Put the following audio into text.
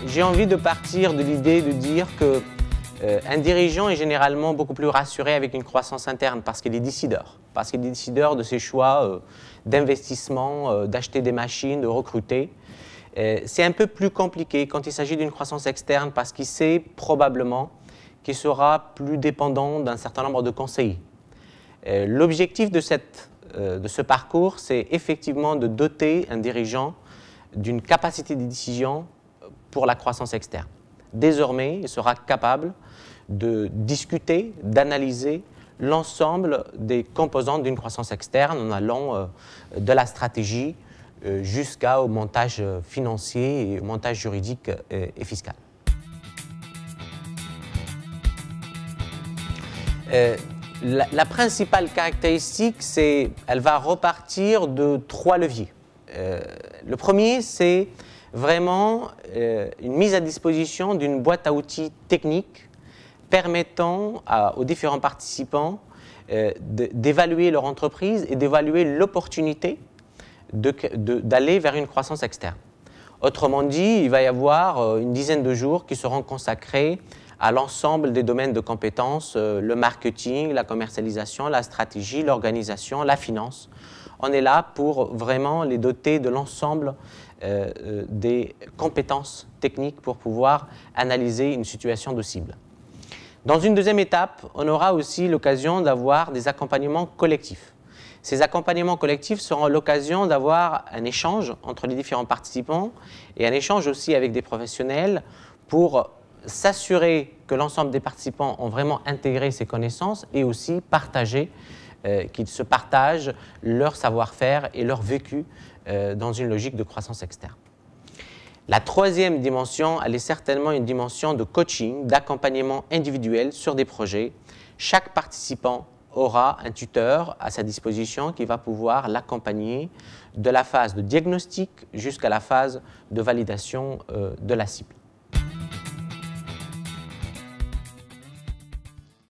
J'ai envie de partir de l'idée de dire que un dirigeant est généralement beaucoup plus rassuré avec une croissance interne parce qu'il est décideur de ses choix d'investissement, d'acheter des machines, de recruter. C'est un peu plus compliqué quand il s'agit d'une croissance externe parce qu'il sait probablement qu'il sera plus dépendant d'un certain nombre de conseillers. L'objectif de ce parcours, c'est effectivement de doter un dirigeant d'une capacité de décision pour la croissance externe. Désormais, il sera capable de discuter, d'analyser l'ensemble des composantes d'une croissance externe en allant de la stratégie jusqu'au montage financier et au montage juridique et fiscal. La principale caractéristique, c'est qu'elle va repartir de 3 leviers. Le premier, c'est vraiment une mise à disposition d'une boîte à outils technique permettant aux différents participants d'évaluer leur entreprise et d'évaluer l'opportunité d'aller vers une croissance externe. Autrement dit, il va y avoir une dizaine de jours qui seront consacrés à l'ensemble des domaines de compétences, le marketing, la commercialisation, la stratégie, l'organisation, la finance. On est là pour vraiment les doter de l'ensemble des compétences techniques pour pouvoir analyser une situation de cible. Dans une deuxième étape, on aura aussi l'occasion d'avoir des accompagnements collectifs. Ces accompagnements collectifs seront l'occasion d'avoir un échange entre les différents participants et un échange aussi avec des professionnels pour s'assurer que l'ensemble des participants ont vraiment intégré ces connaissances et aussi qu'ils se partagent leur savoir-faire et leur vécu dans une logique de croissance externe. La troisième dimension, elle est certainement une dimension de coaching, d'accompagnement individuel sur des projets. Chaque participant aura un tuteur à sa disposition qui va pouvoir l'accompagner de la phase de diagnostic jusqu'à la phase de validation de la cible.